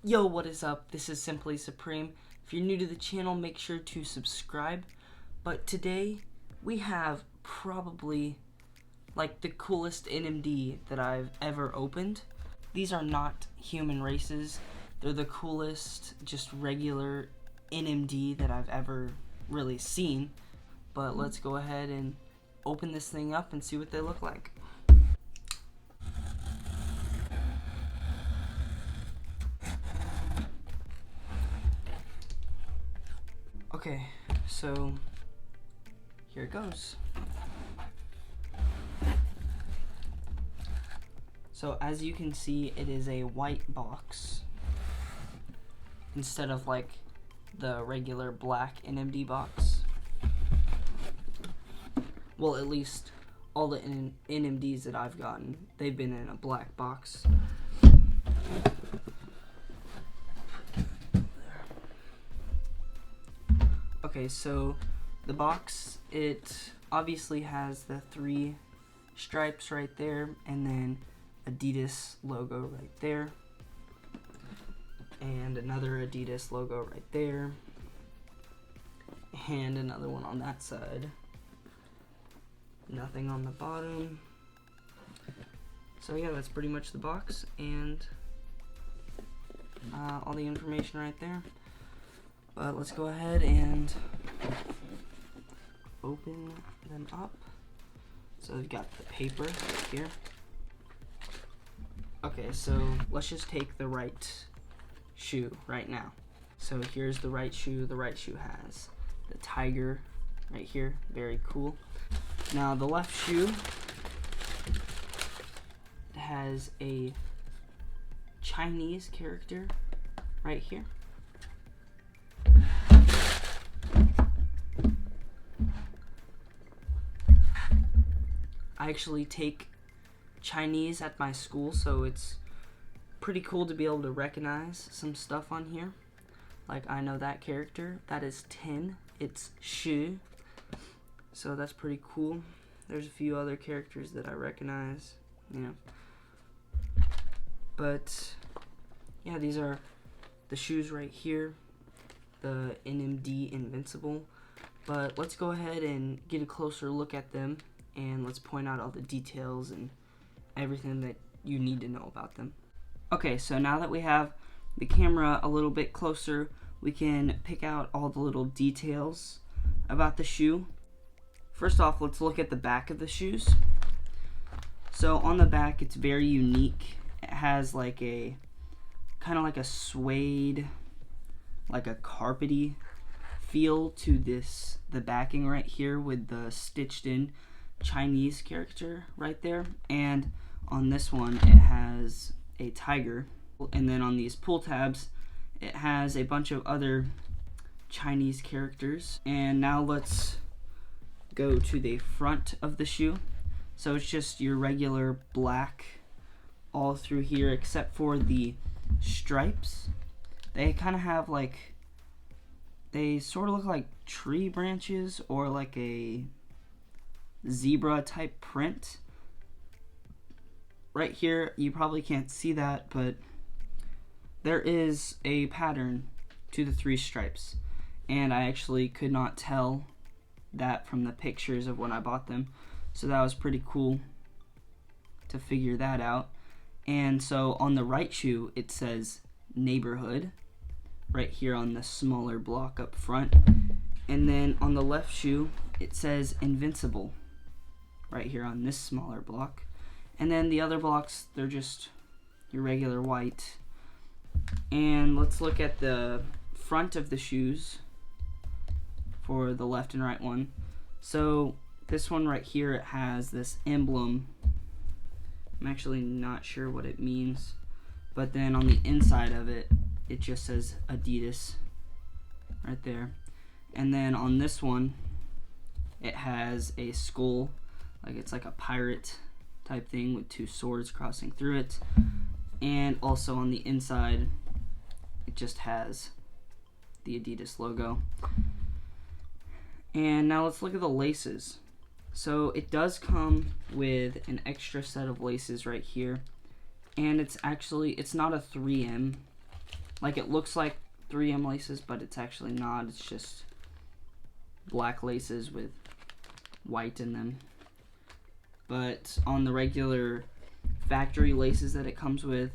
Yo, what is up? This is Simply Supreme. If you're new to the channel, make sure to subscribe. But today, we have probably like the coolest NMD that I've ever opened. These are not human races. They're the coolest, just regular NMD that I've ever really seen. But let's go ahead and open this thing up and see what they look like. Okay, so here it goes. So as you can see, it is a white box instead of like the regular black NMD box. Well, at least all the NMDs that I've gotten, they've been in a black box. Okay, so the box, it obviously has the 3 stripes right there, and then Adidas logo right there, and another Adidas logo right there, and another one on that side. Nothing on the bottom. So yeah, that's pretty much the box, and all the information right there. But let's go ahead and open them up. So we've got the paper here. Okay, so let's just take the right shoe right now. So here's the right shoe. The right shoe has the tiger right here. Very cool. Now the left shoe has a Chinese character right here. I actually take Chinese at my school, so it's pretty cool to be able to recognize some stuff on here. Like, I know that character. That is 10. It's Shu. So that's pretty cool. There's a few other characters that I recognize, you know. But, yeah, these are the shoes right here. The NMD Invincible. But let's go ahead and get a closer look at them. And let's point out all the details and everything that you need to know about them. Okay, so now that we have the camera a little bit closer, we can pick out all the little details about the shoe. First off, let's look at the back of the shoes. So on the back, it's very unique. It has like a kind of like a suede, like a carpety feel to the backing right here with the stitched in Chinese character right there, and on this one it has a tiger, and then on these pull tabs it has a bunch of other Chinese characters. And now let's go to the front of the shoe. So it's just your regular black all through here except for the stripes. They kind of have like, they sort of look like tree branches or like a zebra type print. Right here, you probably can't see that, but there is a pattern to the 3 stripes, and I actually could not tell that from the pictures of when I bought them, so that was pretty cool to figure that out. And so on the right shoe it says Neighborhood right here on the smaller block up front, and then on the left shoe it says Invincible right here on this smaller block, and then the other blocks, they're just your regular white. And let's look at the front of the shoes for the left and right one. So this one right here, it has this emblem. I'm actually not sure what it means, but then on the inside of it, it just says Adidas right there. And then on this one, it has a skull, like it's like a pirate type thing with 2 swords crossing through it. And also on the inside, it just has the Adidas logo. And now let's look at the laces. So it does come with an extra set of laces right here, and it's not a 3M Like, it looks like 3M laces, but it's actually not. It's just black laces with white in them. But on the regular factory laces that it comes with,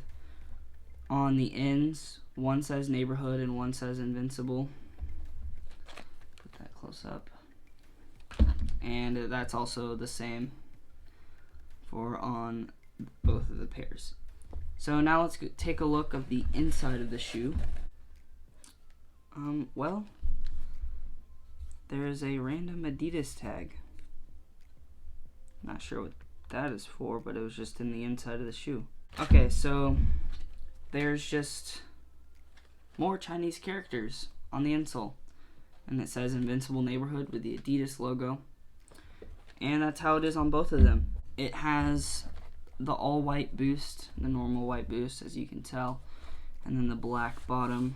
on the ends, one says Neighborhood and one says Invincible. Put that close up. And that's also the same for on both of the pairs. So now let's take a look of the inside of the shoe. Well, there's a random Adidas tag. Not sure what that is for, but it was just in the inside of the shoe. Okay, so there's just more Chinese characters on the insole. And it says Invincible Neighborhood with the Adidas logo. And that's how it is on both of them. It has the all-white boost, the normal white boost, as you can tell. And then the black bottom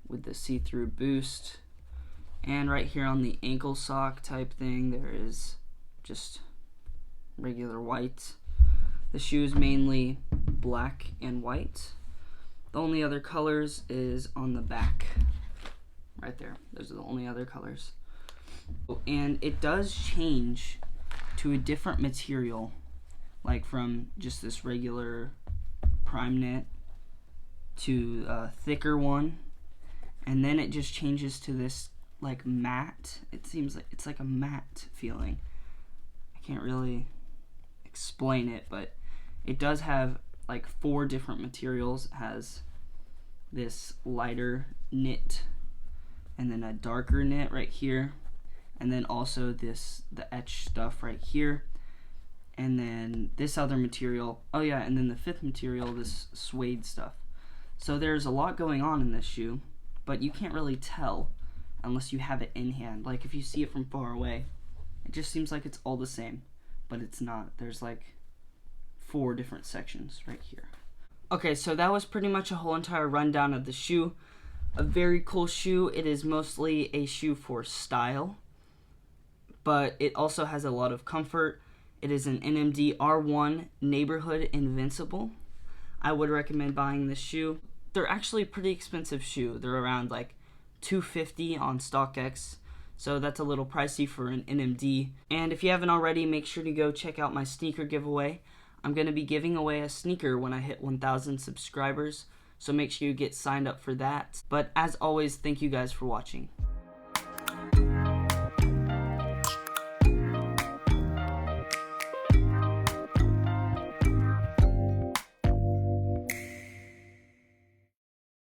with the see-through boost. And right here on the ankle sock type thing, there is just regular white. The shoe is mainly black and white. The only other colors is on the back. Right there. Those are the only other colors. And it does change to a different material, like from just this regular prime knit to a thicker one. And then it just changes to this like matte. It seems like it's like a matte feeling. I can't really explain it, but it does have like 4 different materials. It has this lighter knit and then a darker knit right here, and then also the etched stuff right here, and then this other material, oh yeah, and then the 5th material, this suede stuff. So there's a lot going on in this shoe, but you can't really tell unless you have it in hand. Like if you see it from far away, it just seems like it's all the same, but it's not. There's like 4 different sections right here. Okay, so that was pretty much a whole entire rundown of the shoe. A very cool shoe. It is mostly a shoe for style, but it also has a lot of comfort. It is an NMD R1 Neighborhood Invincible. I would recommend buying this shoe. They're actually a pretty expensive shoe. They're around like $250 on StockX, so that's a little pricey for an NMD. And if you haven't already, make sure to go check out my sneaker giveaway. I'm going to be giving away a sneaker when I hit 1,000 subscribers, so make sure you get signed up for that. But as always, thank you guys for watching.